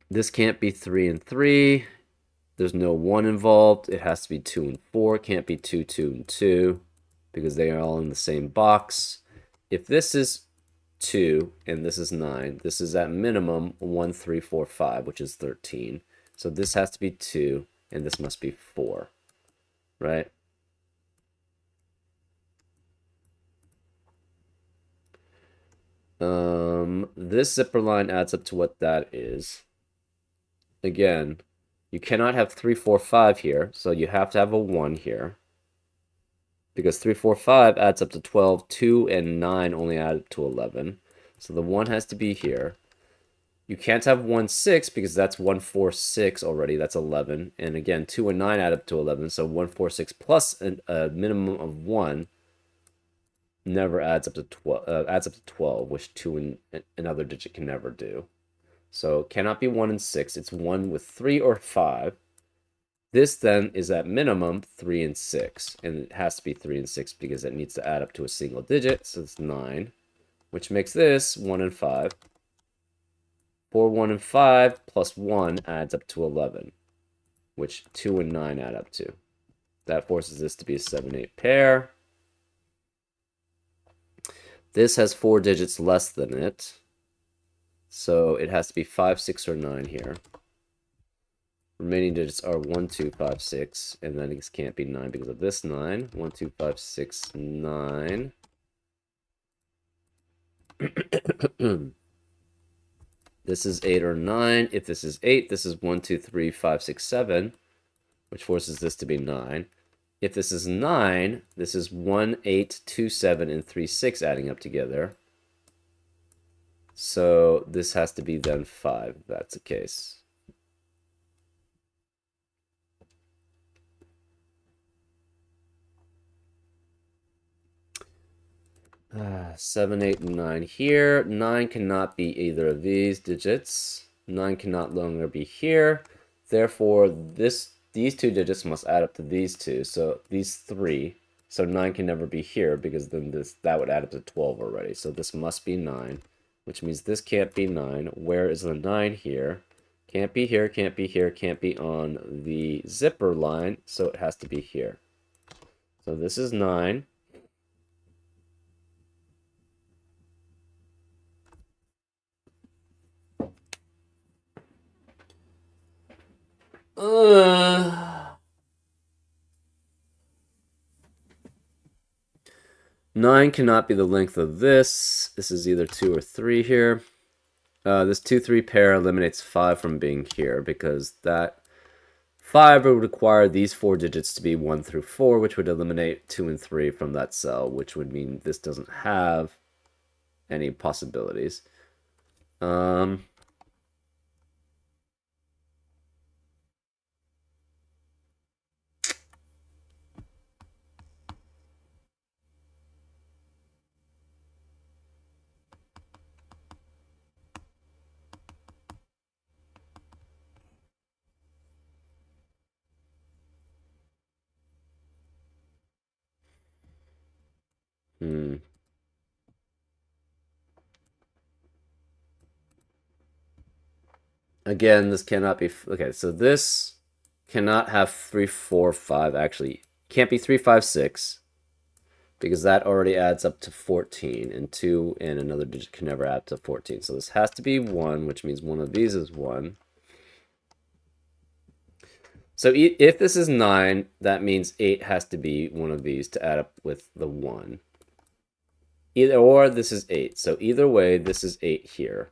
This can't be 3 and 3. There's no 1 involved. It has to be 2 and 4. It can't be 2, 2, and 2 because they are all in the same box. If this is 2 and this is 9, this is at minimum 1, 3, 4, 5, which is 13. So this has to be 2 and this must be 4, right? This zipper line adds up to what that is. Again, you cannot have 3, 4, 5 here, so you have to have a 1 here. Because 3, 4, 5 adds up to 12, 2 and 9 only add up to 11. So the 1 has to be here. You can't have 1, 6 because that's 1, 4, 6 already. That's 11. And again, 2 and 9 add up to 11. So 1, 4, 6 plus a minimum of 1 never adds up to 12, which 2 and another digit can never do. So it cannot be 1 and 6. It's 1 with 3 or 5. This then is at minimum 3 and 6. And it has to be 3 and 6 because it needs to add up to a single digit. So it's 9, which makes this 1 and 5. 4, 1, and 5 plus 1 adds up to 11, which 2 and 9 add up to. That forces this to be a 7, 8 pair. This has 4 digits less than it. So it has to be 5, 6, or 9 here. Remaining digits are 1, 2, 5, 6. And then this can't be 9 because of this 9. 1, 2, 5, 6, 9. This is 8 or 9. If this is 8, this is 1, 2, 3, 5, 6, 7, which forces this to be 9. If this is 9, this is 1, 8, 2, 7, and 3, 6 adding up together. So this has to be then 5, if that's the case. Seven, 8, and 9 here. 9 cannot be either of these digits. 9 cannot longer be here. Therefore, these 2 digits must add up to these 2. So these 3. So 9 can never be here because then that would add up to 12 already. So this must be 9, which means this can't be 9. Where is the 9 here? Can't be here, can't be here, can't be on the zipper line. So it has to be here. So this is 9. Nine cannot be the length of this. This is either 2 or 3 here. This 2, 3 pair eliminates 5 from being here because that 5 would require these 4 digits to be 1 through 4, which would eliminate 2 and 3 from that cell, which would mean this doesn't have any possibilities. Again, this cannot be... Okay, so this cannot have 3, 4, 5. Actually, can't be 3, 5, 6. Because that already adds up to 14. And 2 and another digit can never add to 14. So this has to be 1, which means one of these is 1. So if this is 9, that means 8 has to be one of these to add up with the 1. Either or, this is 8. So either way, this is 8 here.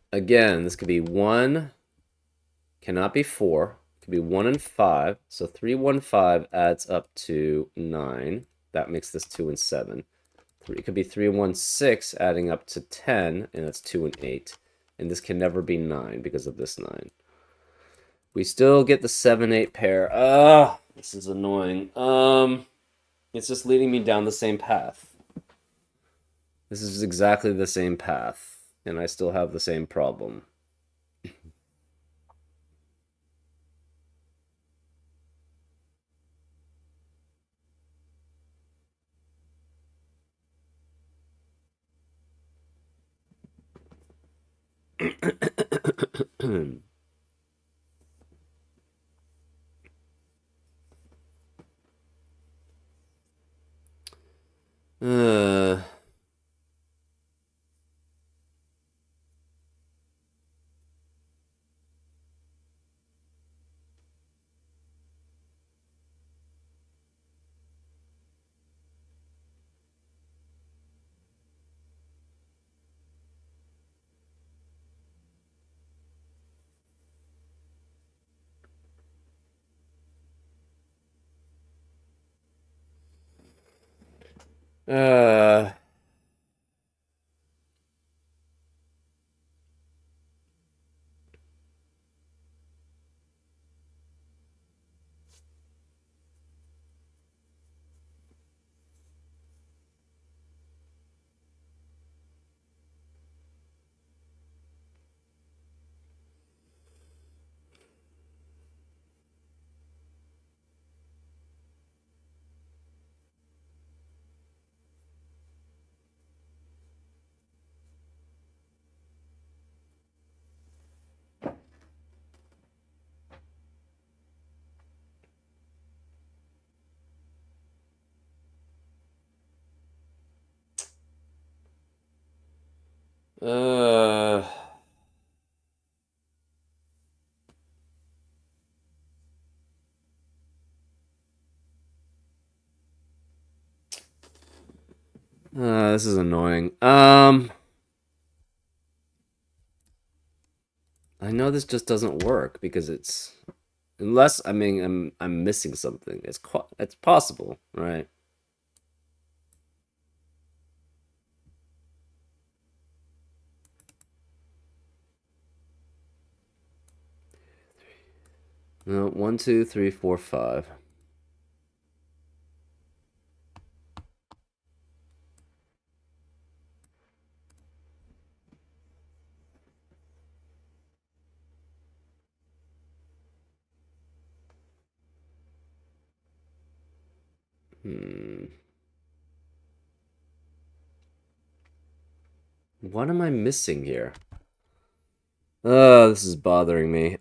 Again, this could be 1, cannot be 4. It could be 1 and 5. So 3, 1, 5 adds up to 9. That makes this 2 and 7. It could be 3, 1, 6 adding up to 10, and that's 2 and 8. And this can never be 9 because of this 9. We still get the 7, 8 pair. This is annoying. It's just leading me down the same path. This is exactly the same path, and I still have the same problem. uh, uh, uh, this is annoying. I know this just doesn't work because it's unless I mean I'm missing something. It's possible, right? No, 1, 2, 3, 4, 5. Hmm. What am I missing here? Oh, this is bothering me.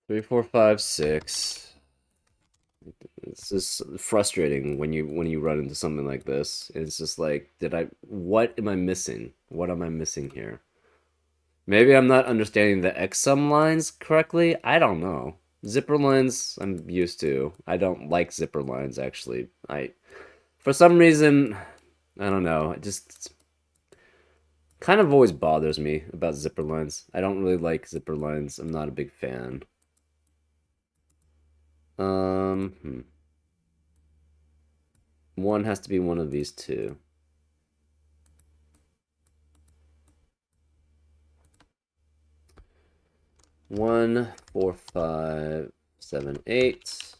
3, 4, 5, 6. It's just frustrating when you run into something like this. It's just like, what am I missing? What am I missing here? Maybe I'm not understanding the XSum lines correctly. I don't know. Zipper lines I'm used to. I don't like zipper lines actually. For some reason, I don't know. It just kind of always bothers me about zipper lines. I don't really like zipper lines. I'm not a big fan. Hmm. One has to be one of these two. 1, 4, 5, 7, 8.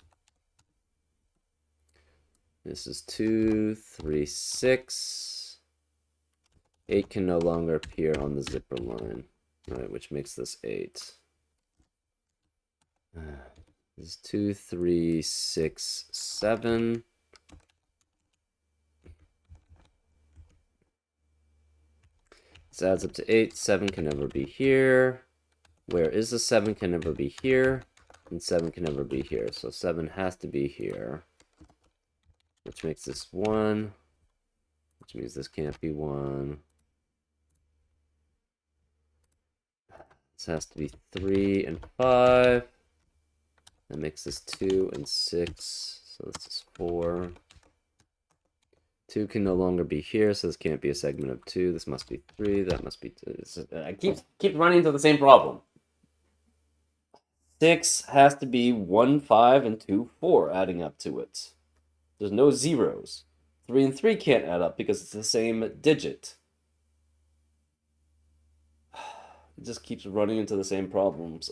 This is 2, 3, 6. 8 can no longer appear on the zipper line, right? Which makes this 8. This is 2, 3, 6, 7. This adds up to 8. 7 can never be here. Where is the 7 can never be here. And 7 can never be here. So 7 has to be here. Which makes this 1. Which means this can't be 1. This has to be 3 and 5. That makes this 2 and 6. So this is 4. 2 can no longer be here, so this can't be a segment of 2. This must be 3. That must be 2. I keep running into the same problem. 6 has to be 1, 5, and 2, 4 adding up to it. There's no zeros. 3 and 3 can't add up because it's the same digit. It just keeps running into the same problems.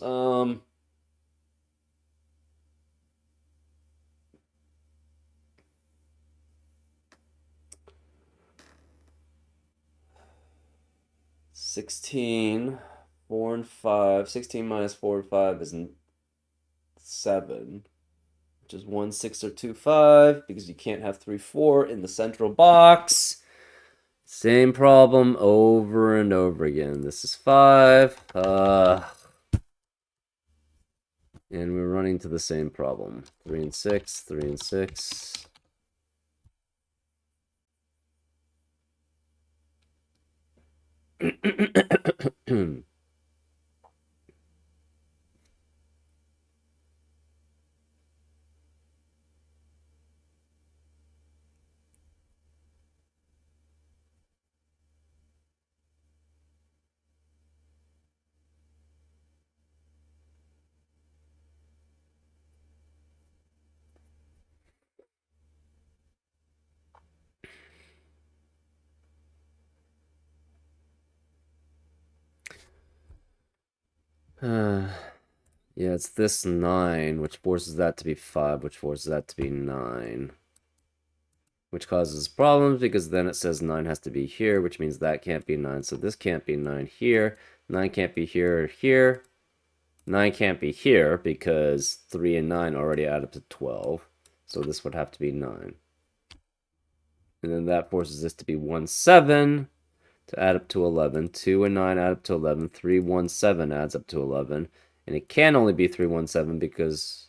16, 4 and 5. 16 minus 4 and 5 is 7. Which is 1, 6, or 2, 5. Because you can't have 3, 4 in the central box. Same problem over and over again. This is 5. And we're running to the same problem. 3 and 6, 3 and 6. Yeah, it's this 9, which forces that to be 5, which forces that to be 9. Which causes problems because then it says 9 has to be here, which means that can't be 9. So this can't be 9 here. 9 can't be here or here. 9 can't be here because 3 and 9 already add up to 12. So this would have to be 9. And then that forces this to be 1, 7 to add up to 11. 2 and 9 add up to 11. 3, 1, 7 adds up to 11. And it can only be 3, 1, 7 because...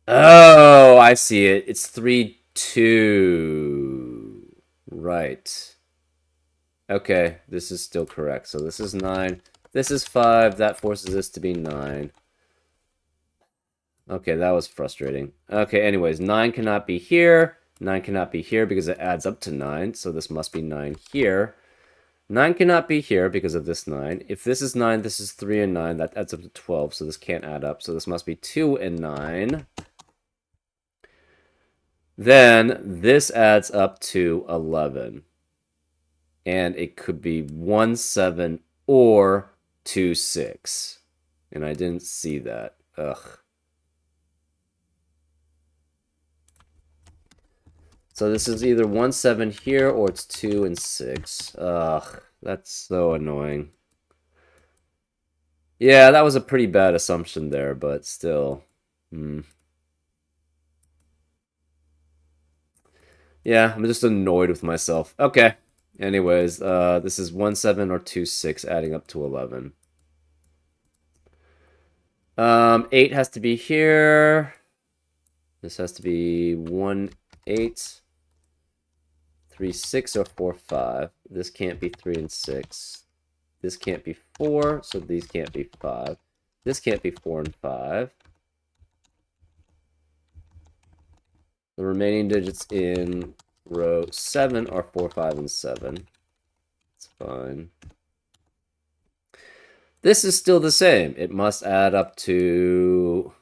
Oh, I see it. It's 3, 2. Right. Okay, this is still correct. So this is 9. This is 5. That forces this to be 9. Okay, that was frustrating. Okay, anyways, 9 cannot be here. 9 cannot be here because it adds up to 9. So this must be 9 here. 9 cannot be here because of this 9. If this is 9, this is 3 and 9. That adds up to 12, so this can't add up. So this must be 2 and 9. Then this adds up to 11. And it could be 1, 7 or 2, 6. And I didn't see that. Ugh. So this is either 1, 7 here or it's 2 and 6. Ugh, that's so annoying. Yeah, that was a pretty bad assumption there, but still. Yeah, I'm just annoyed with myself. Okay. Anyways, this is 1, 7 or 2, 6 adding up to 11. 8 has to be here. This has to be 1, 8, 3, 6, or 4, 5. This can't be 3 and 6. This can't be 4, so these can't be 5. This can't be 4 and 5. The remaining digits in row 7 are 4, 5, and 7. It's fine. This is still the same. It must add up to...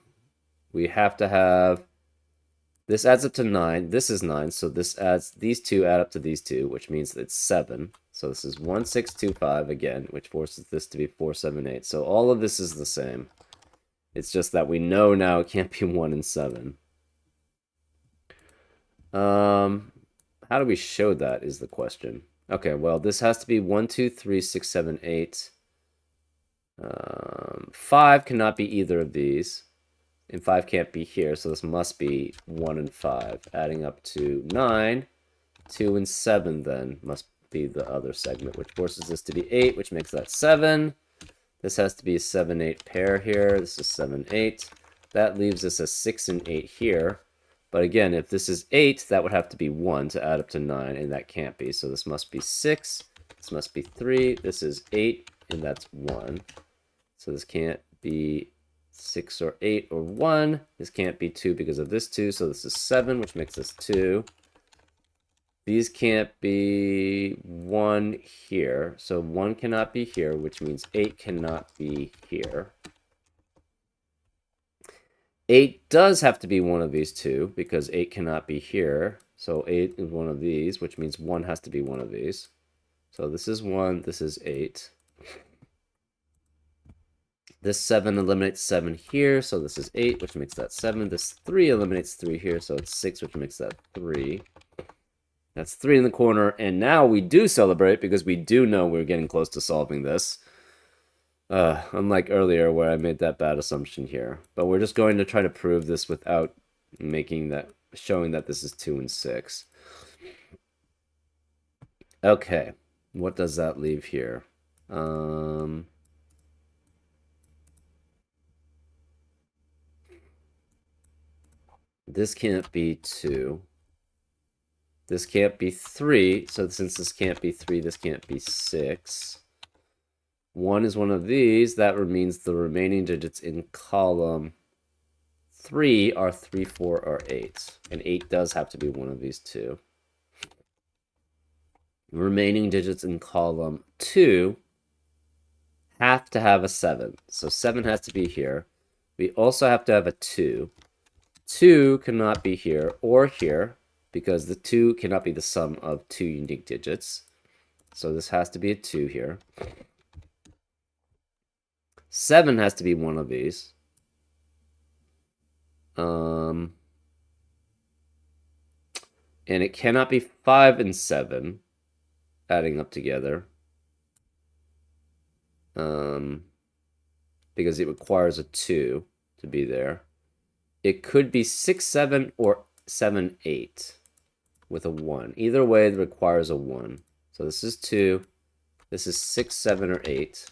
We have to have... This adds up to 9. This is 9, so this adds... These two add up to these two, which means it's 7. So this is 1, 6, 2, 5 again, which forces this to be 4, 7, 8. So all of this is the same. It's just that we know now it can't be 1 and 7. How do we show that is the question. Okay, well, this has to be 1, 2, 3, 6, 7, 8. 5 cannot be either of these. And 5 can't be here, so this must be 1 and 5. Adding up to 9. 2 and 7 then must be the other segment, which forces this to be 8, which makes that 7. This has to be a 7, 8 pair here. This is 7, 8. That leaves us a 6 and 8 here. But again, if this is 8, that would have to be 1 to add up to 9, and that can't be. So this must be 6. This must be 3. This is 8, and that's 1. So this can't be 6 or 8 or 1. This can't be 2 because of this 2, so this is 7, which makes this 2. these can't be 1 here. So 1 cannot be here, which means 8 cannot be here. 8 does have to be one of these two, because 8 cannot be here. So 8 is one of these, which means 1 has to be one of these. So this is 1, this is 8. This 7 eliminates 7 here, so this is 8, which makes that 7. This 3 eliminates 3 here, so it's 6, which makes that 3. That's 3 in the corner, and now we do celebrate because we do know we're getting close to solving this. Unlike earlier where I made that bad assumption here. But we're just going to try to prove this without showing that this is 2 and 6. Okay, what does that leave here? This can't be 2. This can't be 3, so since this can't be 3, this can't be 6. 1 is one of these. That means the remaining digits in column 3 are 3, 4, or 8. And 8 does have to be one of these two. Remaining digits in column 2 have to have a 7. So 7 has to be here. We also have to have a 2. 2 cannot be here or here, because the 2 cannot be the sum of 2 unique digits. So this has to be a 2 here. 7 has to be one of these. And it cannot be 5 and 7 adding up together. Because it requires a 2 to be there. It could be 6, 7, or 7, 8 with a 1. Either way, it requires a 1. So this is 2. This is 6, 7, or 8.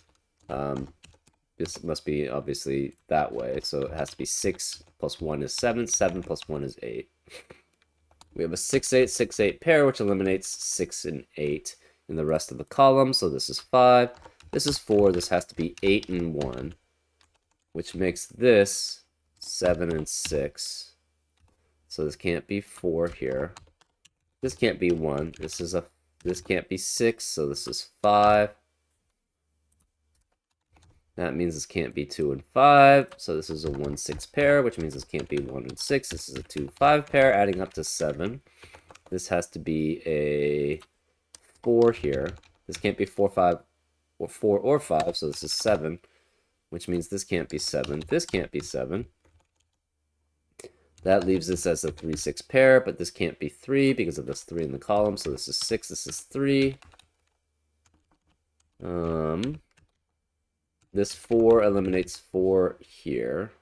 This must be obviously that way. So it has to be 6 plus 1 is 7. 7 plus 1 is 8. We have a 6, 8, 6, 8 pair, which eliminates 6 and 8 in the rest of the column. So this is 5. This is 4. This has to be 8 and 1, which makes this 7 and 6. So this can't be 4 here. This can't be 1. This can't be 6, so this is 5. That means this can't be 2 and 5. So this is a 1, 6 pair, which means this can't be 1 and 6. This is a 2, 5 pair, adding up to 7. This has to be a 4 here. This can't be 4, 5, or 4 or 5, so this is 7, which means this can't be 7. This can't be 7. That leaves this as a 3, 6 pair, but this can't be 3 because of this 3 in the column. So this is 6, this is 3. This 4 eliminates 4 here.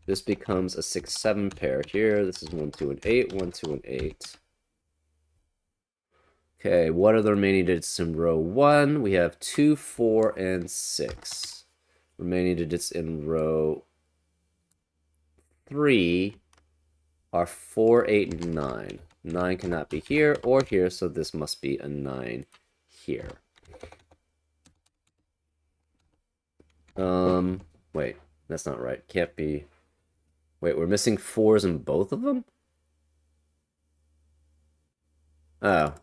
This becomes a 6, 7 pair here. This is 1, 2, and 8. 1, 2, and 8. Okay, what are the remaining digits in row 1? We have 2, 4, and 6. Remaining digits in row 3 are 4, 8, and 9. 9 cannot be here or here, so this must be a 9 here. Wait, that's not right. Can't be... Wait, we're missing 4s in both of them? Oh.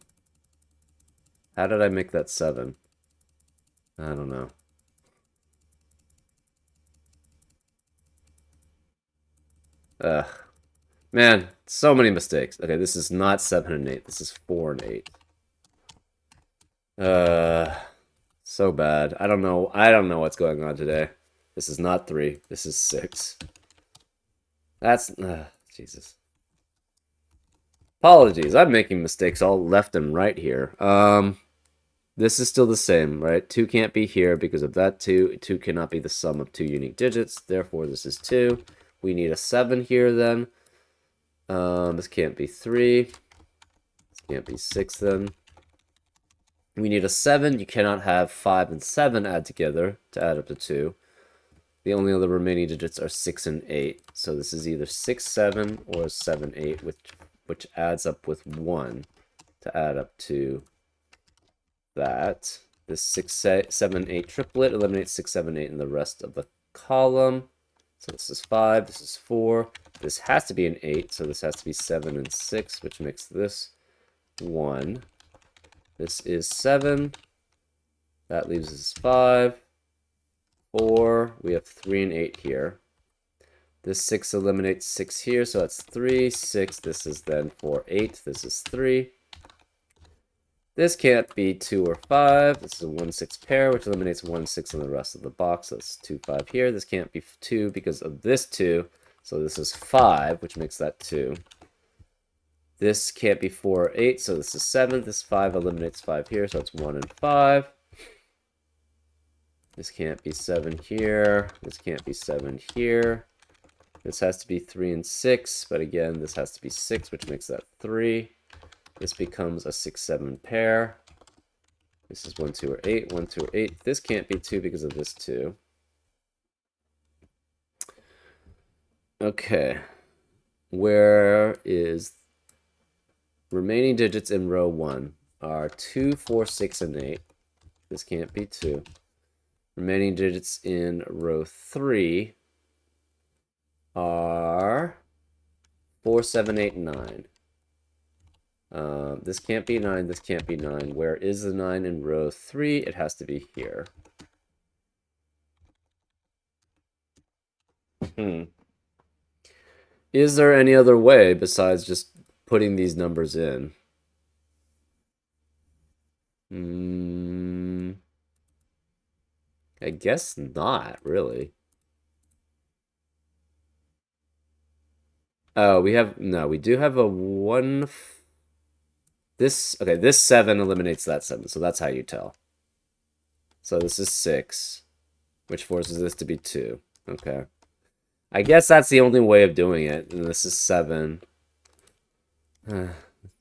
How did I make that 7? I don't know. Ugh. Man, so many mistakes. Okay, this is not 7 and 8. This is 4 and 8. So bad. I don't know what's going on today. This is not 3. This is 6. That's... Jesus. Apologies, I'm making mistakes all left and right here. This is still the same, right? 2 can't be here because of that 2. 2 cannot be the sum of 2 unique digits. Therefore, this is 2. We need a 7 here then. This can't be 3. This can't be 6 then. We need a 7. You cannot have 5 and 7 add together to add up to 2. The only other remaining digits are 6 and 8. So this is either 6, 7 or 7, 8, which adds up with 1 to add up to that. This 6, 7, 8 triplet eliminates 6, 7, 8 in the rest of the column. So this is 5, this is 4. This has to be an 8, so this has to be 7 and 6, which makes this 1. This is 7. That leaves us 5. 4. We have 3 and 8 here. This 6 eliminates 6 here, so that's 3, 6. This is then 4, 8. This is 3. This can't be 2 or 5. This is a 1, 6 pair, which eliminates 1, 6 in the rest of the box. So it's 2, 5 here. This can't be 2 because of this 2. So this is 5, which makes that 2. This can't be 4 or 8, so this is 7. This 5 eliminates 5 here, so it's 1 and 5. This can't be 7 here. This can't be 7 here. This has to be 3 and 6, but again, this has to be 6, which makes that 3. This becomes a 6, 7 pair. This is 1, 2, or 8. 1, 2, or 8. This can't be 2 because of this 2. Okay. Where is remaining digits in row 1 are 2, 4, 6, and 8. This can't be 2. Remaining digits in row 3 are 4, 7, 8, and 9. This can't be 9, this can't be 9. Where is the 9 in row 3? It has to be here. Is there any other way besides just putting these numbers in? I guess not, really. Oh, we do have a 1. This 7 eliminates that 7, so that's how you tell. So this is 6, which forces this to be 2. Okay. I guess that's the only way of doing it, and this is 7.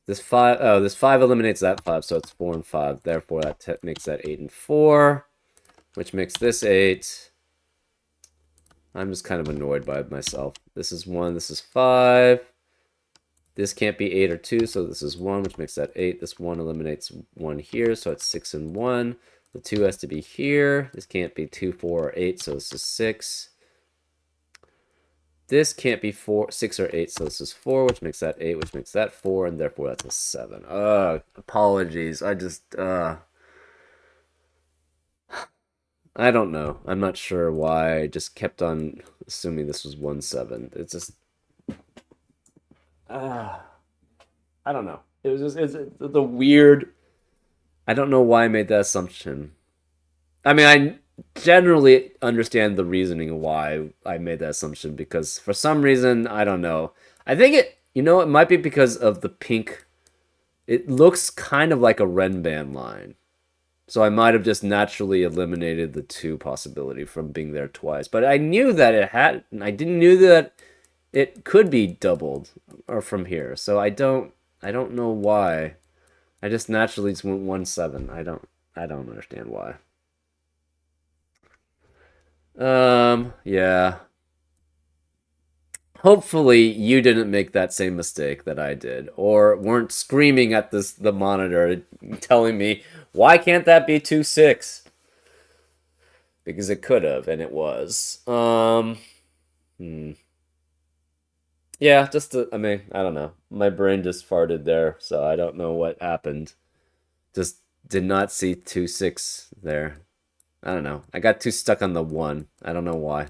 This 5 eliminates that 5, so it's 4 and 5. Therefore, that makes that 8 and 4, which makes this 8. I'm just kind of annoyed by myself. This is 1, this is 5. This can't be 8 or 2, so this is 1, which makes that 8. This 1 eliminates 1 here, so it's 6 and 1. The 2 has to be here. This can't be 2, 4, or 8, so this is 6. This can't be 4, 6, or 8, so this is 4, which makes that 8, which makes that 4, and therefore that's a 7. Apologies. I don't know. I'm not sure why I just kept on assuming this was 1, 7. It's just... I don't know. It's the weird... I don't know why I made that assumption. I mean, I generally understand the reasoning why I made that assumption, because for some reason, I don't know. I think it might be because of the pink. It looks kind of like a Renban line. So I might have just naturally eliminated the 2 possibility from being there twice. But I knew that it had, I didn't knew that it could be doubled or from here. So I don't know why. I just naturally just went 1, 7. I don't understand why. Yeah. Hopefully you didn't make that same mistake that I did, or weren't screaming at the monitor telling me, why can't that be 2, 6? Because it could have, and it was. Yeah, I mean, I don't know. My brain just farted there, so I don't know what happened. Just did not see 2, 6 there. I don't know. I got too stuck on the 1. I don't know why.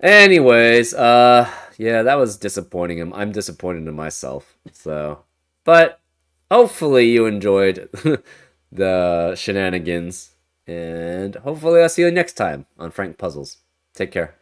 Anyways, yeah, that was disappointing. I'm disappointed in myself. So, but hopefully you enjoyed the shenanigans, and hopefully I'll see you next time on Frank Puzzles. Take care.